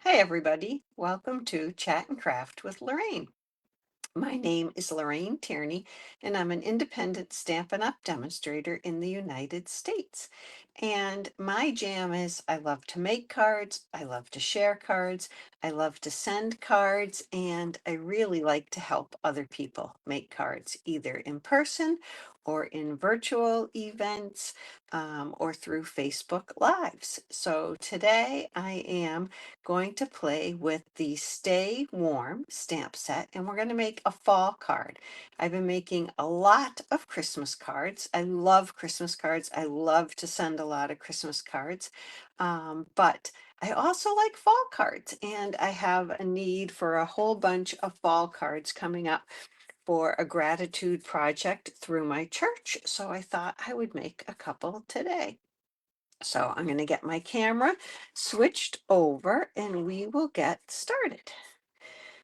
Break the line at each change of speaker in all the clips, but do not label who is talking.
Hi, everybody. Welcome to Chat and Craft with Lorraine. My name is Lorraine Tierney, and I'm an independent Stampin' Up! Demonstrator in the United States. And my jam is I love to make cards, I love to share cards, I love to send cards, and I really like to help other people make cards, either in person or in virtual events or through Facebook Lives. So today I am going to play with the Stay Warm stamp set, and we're going to make a fall card. I've been making a lot of Christmas cards. I love Christmas cards. I love to send a lot of Christmas cards, but I also like fall cards, and I have a need for a whole bunch of fall cards coming up for a gratitude project through my church. So I thought I would make a couple today. So I'm going to get my camera switched over and we will get started.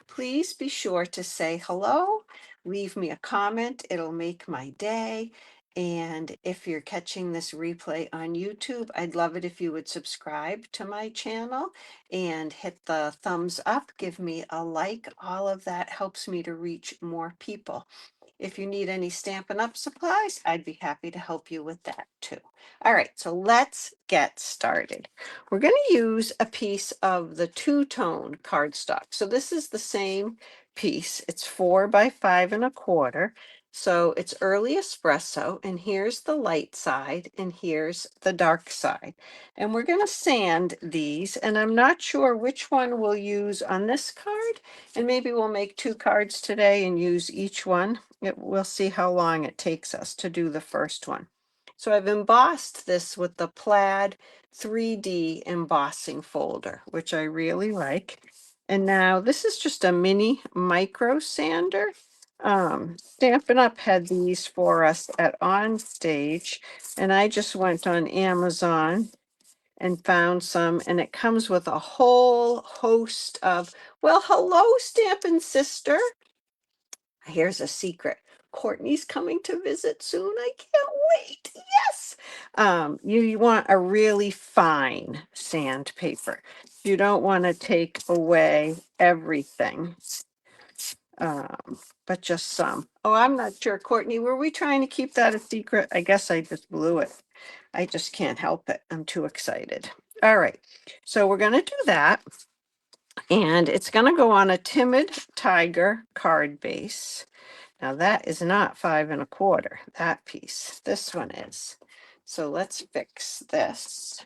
Please be sure to say hello, leave me a comment. It'll make my day. And if you're catching this replay on YouTube, I'd love it if you would subscribe to my channel and hit the thumbs up, give me a like. All of that helps me to reach more people. If you need any Stampin' Up! Supplies, I'd be happy to help you with that too. All right, so let's get started. We're going to use a piece of the two-tone cardstock. So this is the same piece. It's 4 by 5 1/4. So it's early espresso, and here's the light side, and here's the dark side. And we're going to sand these, and I'm not sure which one we'll use on this card, and maybe we'll make 2 cards today and use each one. We'll see how long it takes us to do the first one. So I've embossed this with the Plaid 3D embossing folder, which I really like. And now this is just a mini micro sander. Stampin' Up! Had these for us at OnStage, and I just went on Amazon and found some, and it comes with a whole host of, well, hello, Stampin' Sister. Here's a secret. Courtney's coming to visit soon. I can't wait. Yes. You want a really fine sandpaper. You don't want to take away everything, but just some. Oh, I'm not sure, Courtney. Were we trying to keep that a secret? I guess I just blew it. I just can't help it. I'm too excited. All right. So we're going to do that. And it's going to go on a Timid Tiger card base. Now that is not 5 1/4, that piece. This one is. So let's fix this.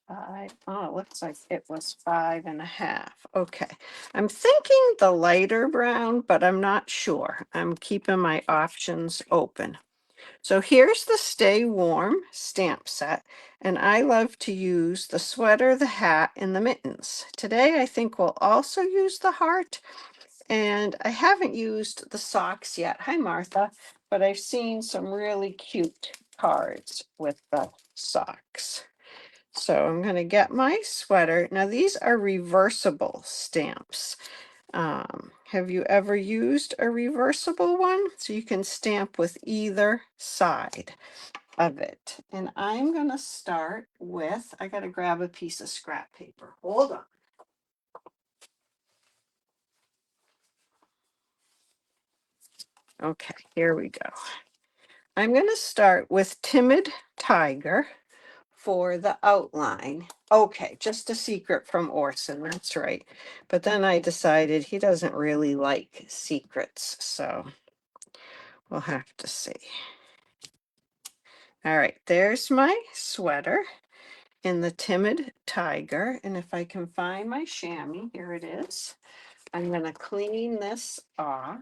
Oh, looks like it was 5 1/2. Okay. I'm thinking the lighter brown, but I'm not sure. I'm keeping my options open. So here's the Stay Warm stamp set, and I love to use the sweater, the hat, and the mittens. Today I think we'll also use the heart, and I haven't used the socks yet. Hi, Martha. But I've seen some really cute cards with the socks. So I'm going to get my sweater. Now, these are reversible stamps. Have you ever used a reversible one? So you can stamp with either side of it. And I'm going to start with, I got to grab a piece of scrap paper. Hold on. Okay, here we go. I'm going to start with Timid Tiger for the outline. Okay, just a secret from Orson, that's right. But then I decided he doesn't really like secrets, so we'll have to see. All right, there's my sweater in the Timid Tiger. And if I can find my chamois, here it is. I'm going to clean this off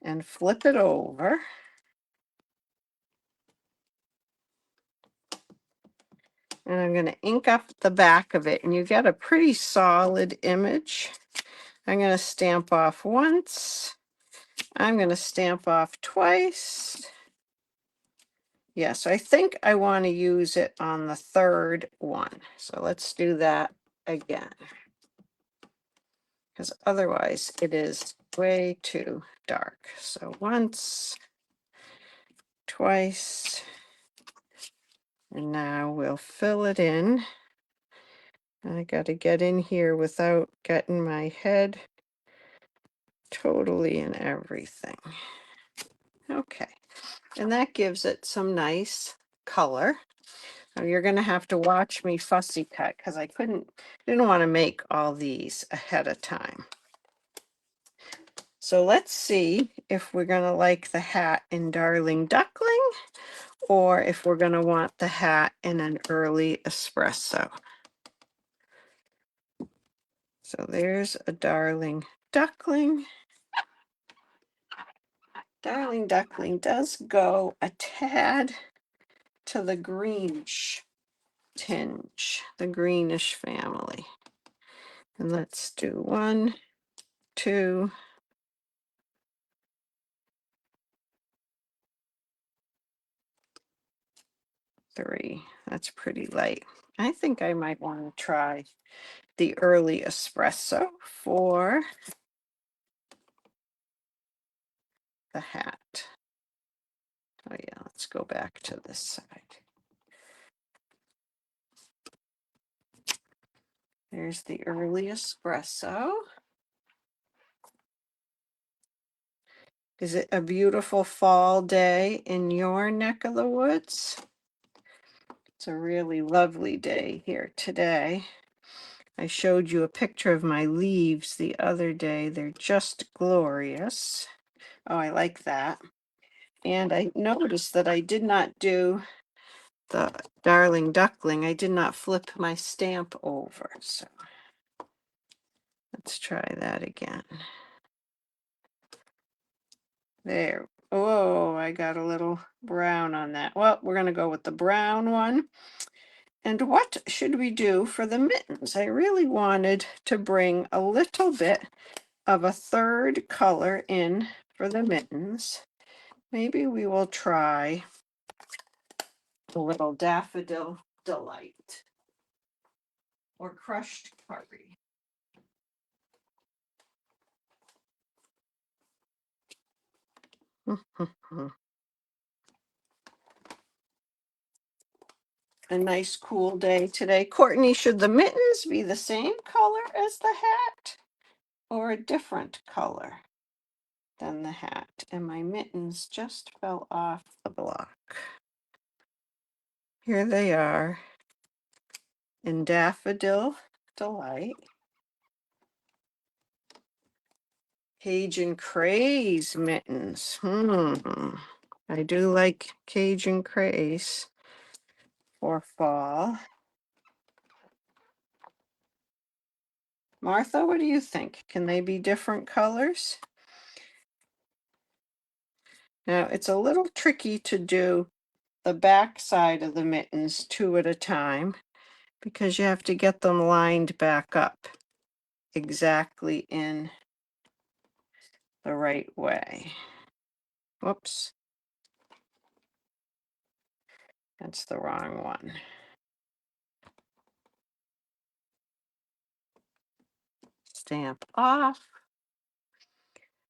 and flip it over. And I'm going to ink up the back of it, and you get a pretty solid image. I'm going to stamp off once. I'm going to stamp off twice. Yes, I think I want to use it on the third one. So let's do that again, because otherwise it is way too dark. So once, twice, And now we'll fill it in. I got to get in here without getting my head totally in everything. Okay, and that gives it some nice color. Now you're going to have to watch me fussy cut because I didn't want to make all these ahead of time. So let's see if we're going to like the hat in Darling Duckling or if we're going to want the hat in an early espresso. So there's a Darling Duckling. Darling Duckling does go a tad to the greenish tinge, the greenish family. And let's do 1, 2, 3. That's pretty light. I think I might want to try the early espresso for the hat. Oh yeah, let's go back to this side. There's the early espresso. Is it a beautiful fall day in your neck of the woods? It's a really lovely day here today. I showed you a picture of my leaves the other day. They're just glorious. Oh, I like that. And I noticed that I did not do the Darling Duckling. I did not flip my stamp over. So let's try that again. There. Oh, I got a little brown on that. Well, we're going to go with the brown one. And what should we do for the mittens? I really wanted to bring a little bit of a third color in for the mittens. Maybe we will try the little Daffodil Delight or crushed curry. A nice cool day today. Courtney, should the mittens be the same color as the hat or a different color than the hat? And my mittens just fell off the block. Here they are in Daffodil Delight. Cajun Craze mittens. I do like Cajun Craze for fall. Martha, what do you think? Can they be different colors? Now, it's a little tricky to do the back side of the mittens 2 at a time because you have to get them lined back up exactly in the right way. Whoops. That's the wrong one. Stamp off.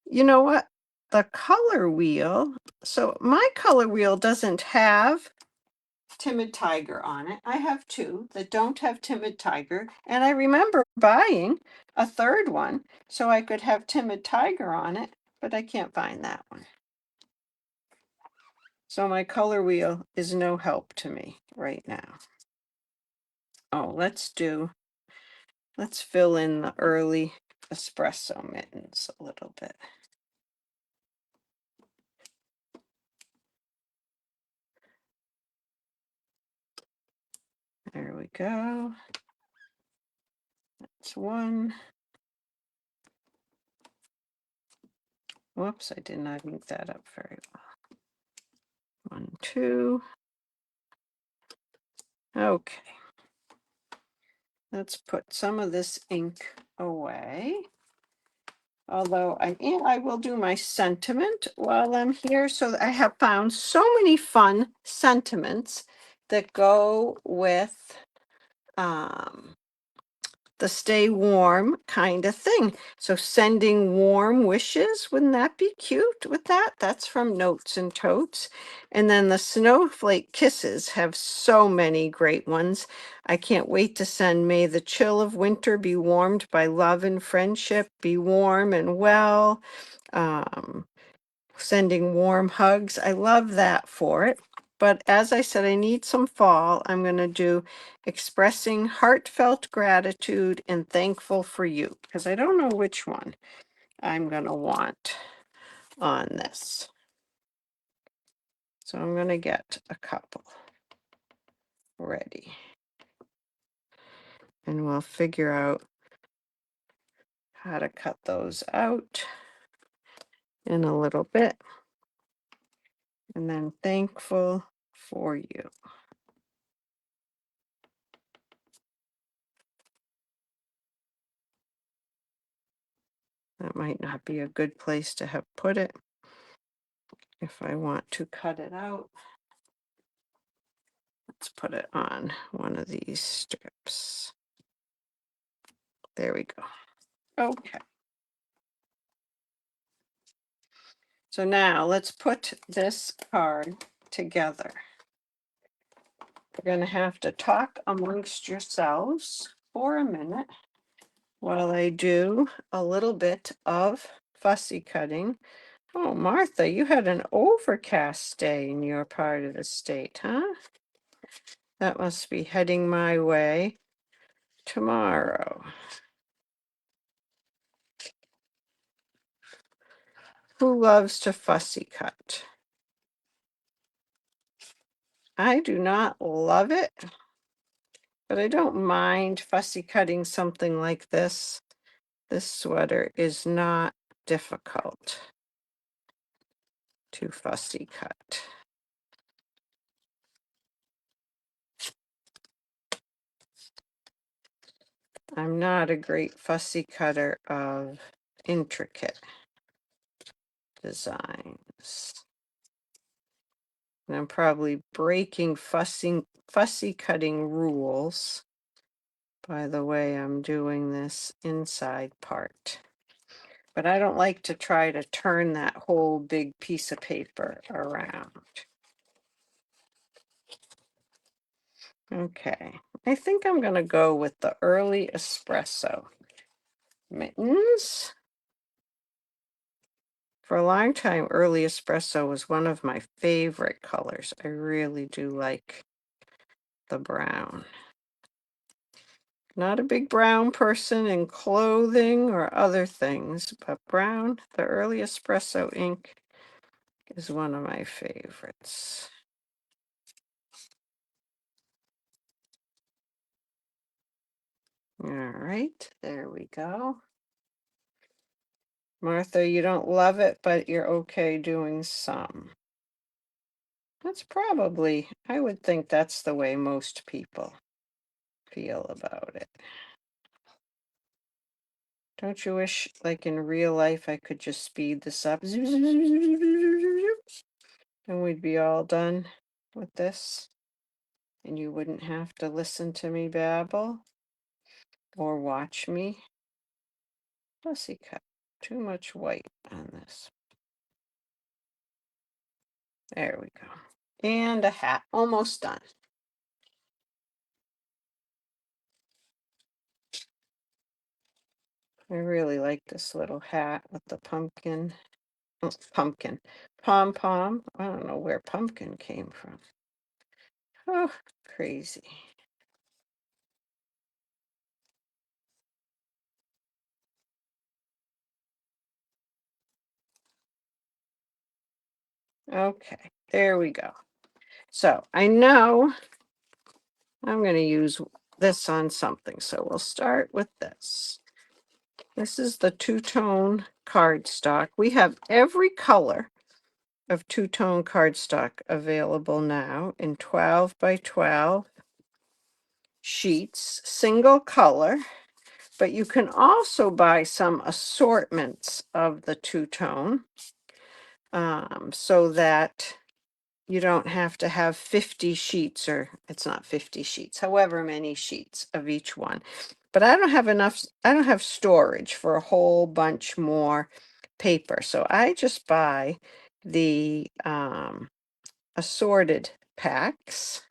You know what? The color wheel. So my color wheel doesn't have Timid Tiger on it. I have 2 that don't have Timid Tiger. And I remember buying a third one so I could have Timid Tiger on it, but I can't find that one. So my color wheel is no help to me right now. Oh, let's fill in the early espresso mittens a little bit. There we go. That's 1. Whoops, I did not ink that up very well. 1, 2. Okay. Let's put some of this ink away. Although I will do my sentiment while I'm here. So I have found so many fun sentiments that go with the stay warm kind of thing. So sending warm wishes, wouldn't that be cute with that? That's from Notes and Totes. And then the snowflake kisses have so many great ones. I can't wait to send may the chill of winter be warmed by love and friendship, be warm and well. Um, Sending warm hugs. I love that for it. But as I said, I need some fall. I'm going to do expressing heartfelt gratitude and thankful for you, because I don't know which one I'm going to want on this. So I'm going to get a couple ready. And we'll figure out how to cut those out in a little bit. And then thankful for you. That might not be a good place to have put it if I want to cut it out. Let's put it on one of these strips. There we go. Okay. So now let's put this card together. You're going to have to talk amongst yourselves for a minute while I do a little bit of fussy cutting. Oh, Martha, you had an overcast day in your part of the state, huh? That must be heading my way tomorrow. Who loves to fussy cut? I do not love it, but I don't mind fussy cutting something like this. This sweater is not difficult to fussy cut. I'm not a great fussy cutter of intricate designs. And I'm probably breaking fussy cutting rules by the way I'm doing this inside part. But I don't like to try to turn that whole big piece of paper around. Okay, I think I'm going to go with the early espresso mittens. For a long time, early espresso was one of my favorite colors. I really do like the brown. Not a big brown person in clothing or other things, but brown, the early espresso ink is one of my favorites. All right, there we go. Martha, you don't love it, but you're okay doing some. That's probably, I would think that's the way most people feel about it. Don't you wish, like in real life, I could just speed this up? And we'd be all done with this. And you wouldn't have to listen to me babble or watch me. Fussy cut. Too much white on this. There we go. And a hat. Almost done. I really like this little hat with the pumpkin. Oh, pumpkin. Pom-pom. I don't know where pumpkin came from. Oh, crazy. Okay, there we go. So I know I'm going to use this on something. So we'll start with this. This is the two-tone cardstock. We have every color of two-tone cardstock available now in 12 by 12 sheets, single color, but you can also buy some assortments of the two-tone so that you don't have to have 50 sheets, or it's not 50 sheets, however many sheets of each one. But I don't have enough, I don't have storage for a whole bunch more paper. So I just buy the assorted packs.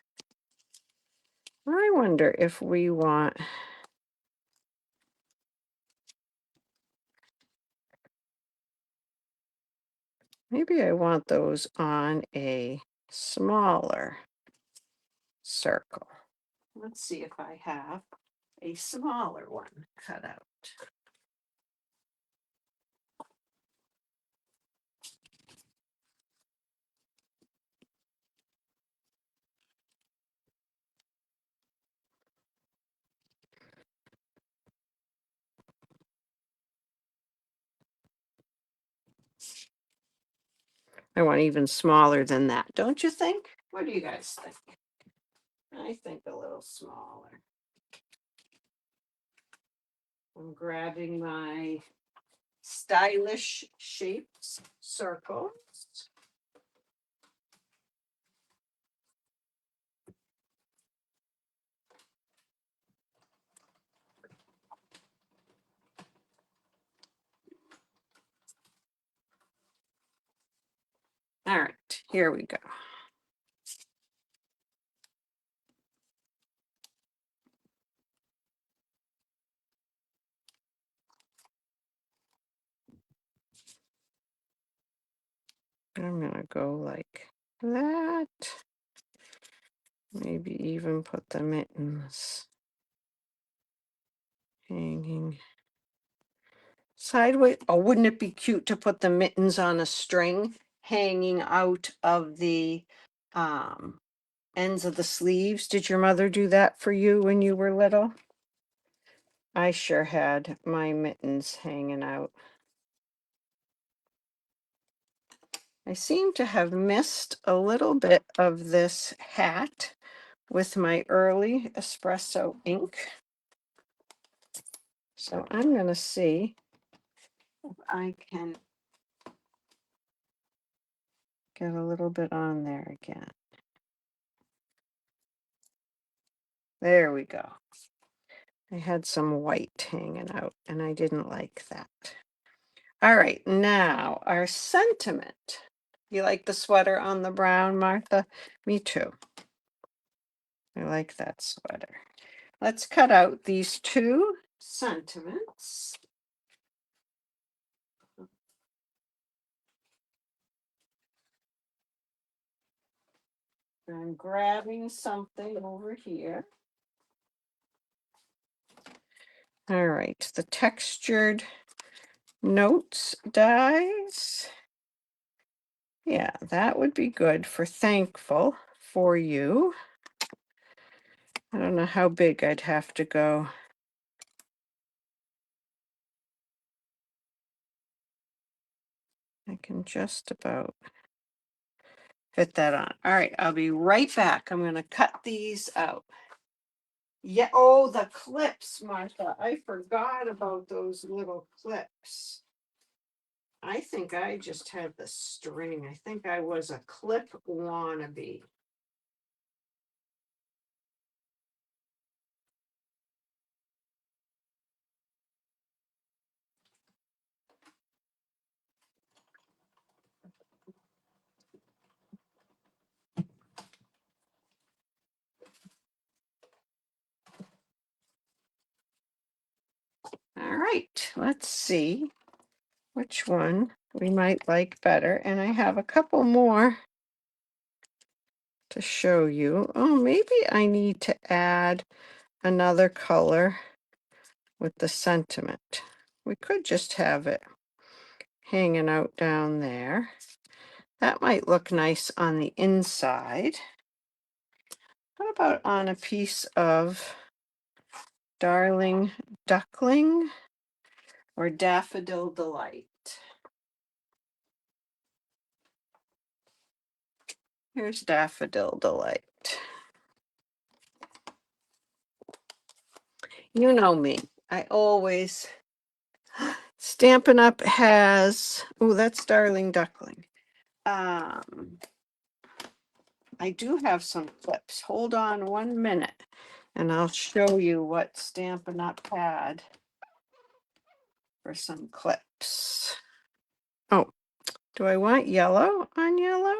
I wonder if we want, maybe I want those on a smaller circle. Let's see if I have a smaller one cut out. I want even smaller than that, don't you think? What do you guys think? I think a little smaller. I'm grabbing my stylish shapes circles. All right, here we go. I'm gonna go like that. Maybe even put the mittens hanging sideways. Oh, wouldn't it be cute to put the mittens on a string hanging out of the ends of the sleeves? Did your mother do that for you when you were little? I sure had my mittens hanging out. I seem to have missed a little bit of this hat with my early espresso ink. So I'm going to see if I can get a little bit on there again. There we go. I had some white hanging out and I didn't like that. All right, now our sentiment. You like the sweater on the brown, Martha? Me too. I like that sweater. Let's cut out these two sentiments. I'm grabbing something over here. All right, the textured notes dies. Yeah, that would be good for thankful for you. I don't know how big I'd have to go. I can just about fit that on. All right, I'll be right back. I'm going to cut these out. Yeah, oh, the clips, Martha. I forgot about those little clips. I think I just had the string. I think I was a clip wannabe. All right, let's see which one we might like better. And I have a couple more to show you. Oh, maybe I need to add another color with the sentiment. We could just have it hanging out down there. That might look nice on the inside. What about on a piece of Darling Duckling or Daffodil Delight? Here's Daffodil Delight. You know me. I always Stampin' Up has, oh, that's Darling Duckling. I do have some clips. Hold on 1 minute and I'll show you what Stampin' Up! Had for some clips. Oh, do I want yellow on yellow?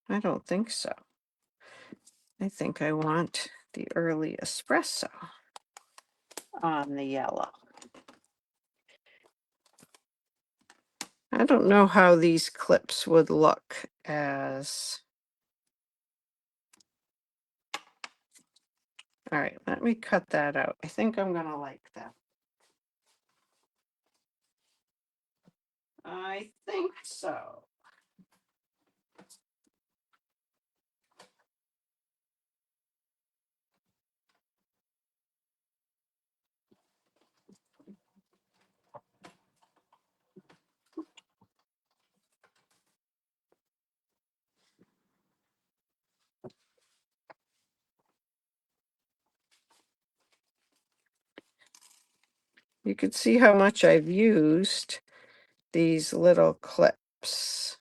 I don't think so. I think I want the early espresso on the yellow. I don't know how these clips would look as... All right, let me cut that out. I think I'm gonna like that. I think so. You can see how much I've used these little clips.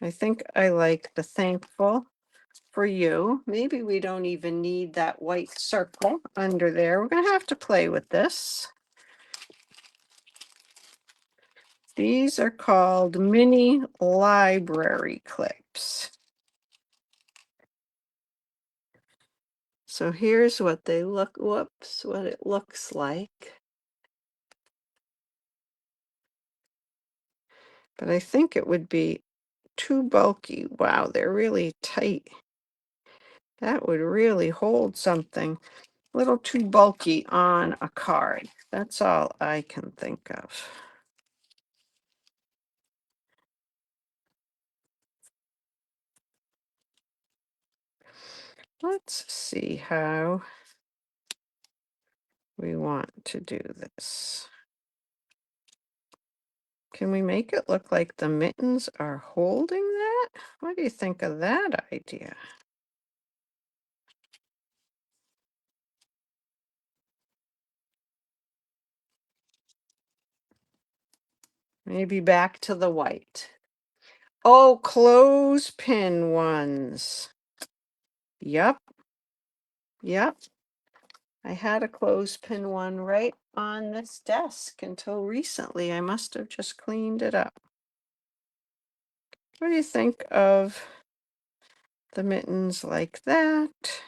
I think I like the thankful for you. Maybe we don't even need that white circle under there. We're gonna have to play with this. These are called mini library clips. So here's what they look, whoops, what it looks like. But I think it would be too bulky. Wow, they're really tight. That would really hold something. A little too bulky on a card. That's all I can think of. Let's see how we want to do this. Can we make it look like the mittens are holding that? What do you think of that idea? Maybe back to the white. Oh, clothespin ones. Yep. Yep. I had a clothespin one right on this desk until recently. I must have just cleaned it up. What do you think of the mittens like that?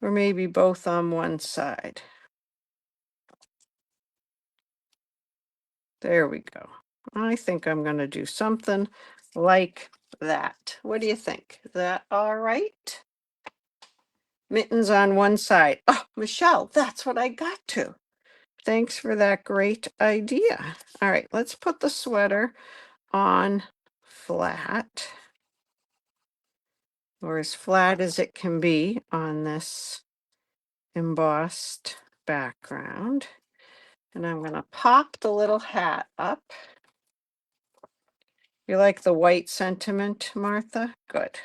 Or maybe both on one side. There we go. I think I'm going to do something like that. What do you think? Is that all right? Mittens on one side. Oh, Michelle, that's what I got to. Thanks for that great idea. All right, let's put the sweater on flat, or as flat as it can be on this embossed background. And I'm going to pop the little hat up. You like the white sentiment, Martha? Good.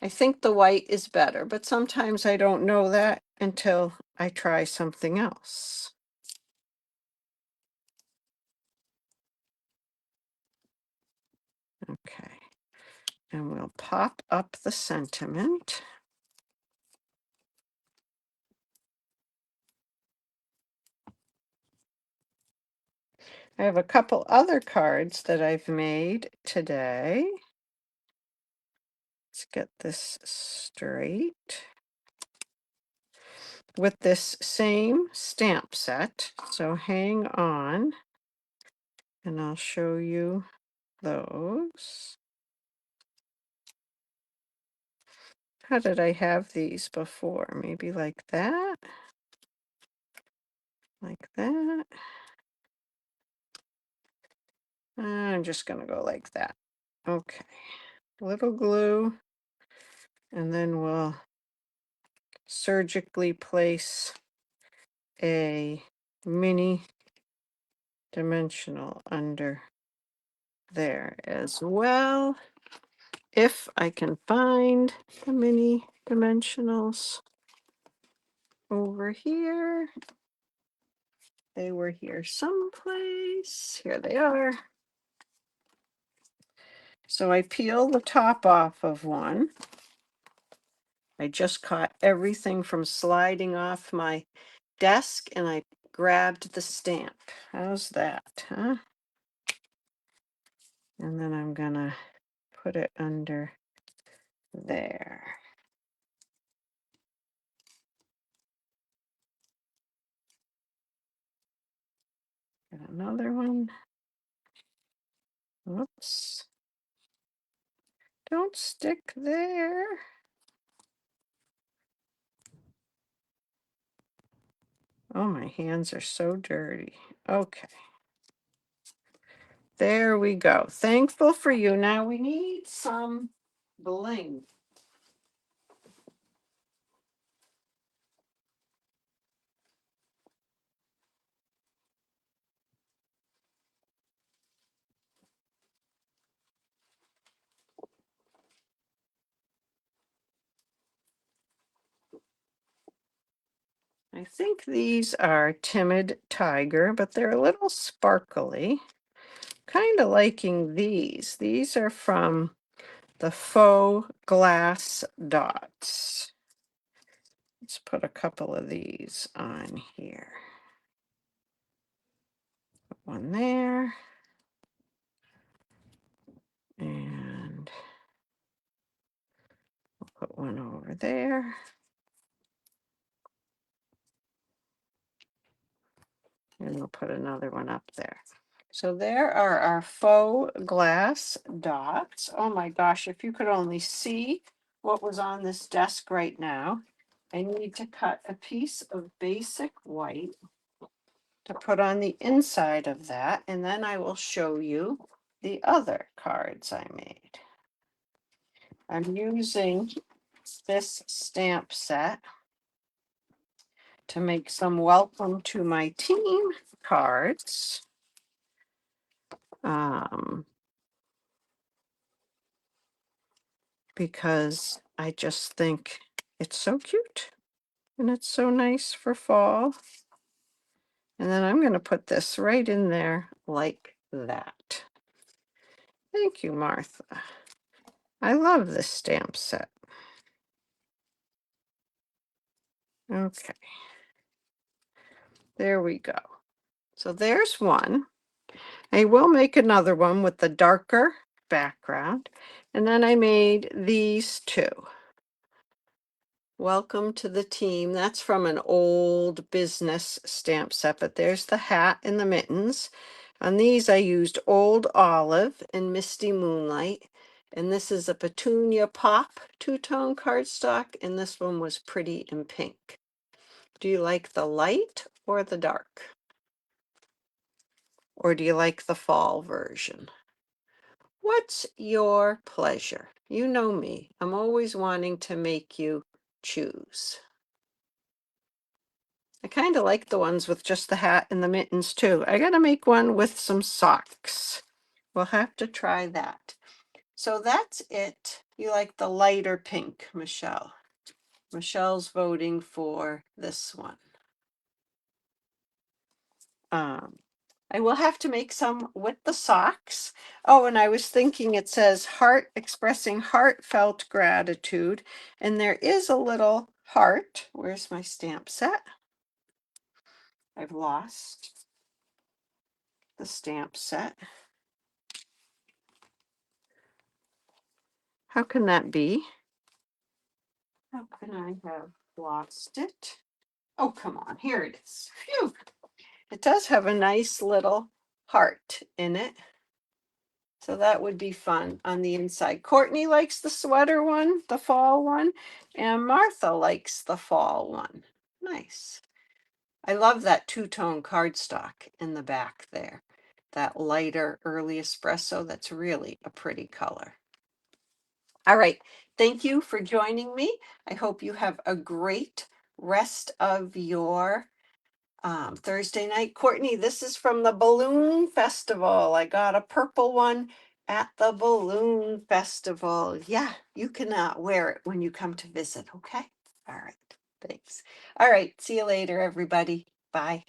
I think the white is better, but sometimes I don't know that until I try something else. Okay. And we'll pop up the sentiment. I have a couple other cards that I've made today. Let's get this straight. With this same stamp set. So hang on and I'll show you those. How did I have these before? Maybe like that? Like that? I'm just going to go like that. Okay. Little glue. And then we'll surgically place a mini dimensional under there as well. If I can find the mini dimensionals over here. they were here someplace. Here they are. So I peel the top off of one. I just caught everything from sliding off my desk and I grabbed the stamp. How's that, huh? And then I'm gonna put it under there. Get another one. Whoops. Don't stick there. Oh, my hands are so dirty. Okay. There we go. Thankful for you. Now we need some bling. I think these are Timid Tiger, but they're a little sparkly. Kind of liking these. These are from the Faux Glass Dots. Let's put a couple of these on here. Put one there. And we'll put one over there. And we'll put another one up there. So there are our faux glass dots. Oh my gosh, if you could only see what was on this desk right now. I need to cut a piece of basic white to put on the inside of that, and then I will show you the other cards I made. I'm using this stamp set to make some welcome to my team cards. Because I just think it's so cute and it's so nice for fall. And then I'm going to put this right in there like that. Thank you, Martha. I love this stamp set. Okay. There we go. So there's one. I will make another one with the darker background. And then I made these two. Welcome to the team. That's from an old business stamp set, but there's the hat and the mittens. On these, I used Old Olive and Misty Moonlight. And this is a Petunia Pop two-tone cardstock, and this one was pretty in pink. Do you like the light or the dark? Or do you like the fall version? What's your pleasure? You know me. I'm always wanting to make you choose. I kind of like the ones with just the hat and the mittens too. I got to make one with some socks. We'll have to try that. So that's it. You like the lighter pink, Michelle. Michelle's voting for this one. I will have to make some with the socks. Oh, and I was thinking it says heart expressing heartfelt gratitude. And there is a little heart. Where's my stamp set? I've lost the stamp set. How can that be? How can I have lost it? Oh, come on. Here it is. Phew. It does have a nice little heart in it. So that would be fun on the inside. Courtney likes the sweater one, the fall one, and Martha likes the fall one. Nice. I love that two-tone cardstock in the back there. That lighter early espresso, that's really a pretty color. All right. Thank you for joining me. I hope you have a great rest of your Thursday night. Courtney, this is from the Balloon Festival. I got a purple one at the Balloon Festival. Yeah, you can wear it when you come to visit. Okay. All right. Thanks. All right. See you later, everybody. Bye.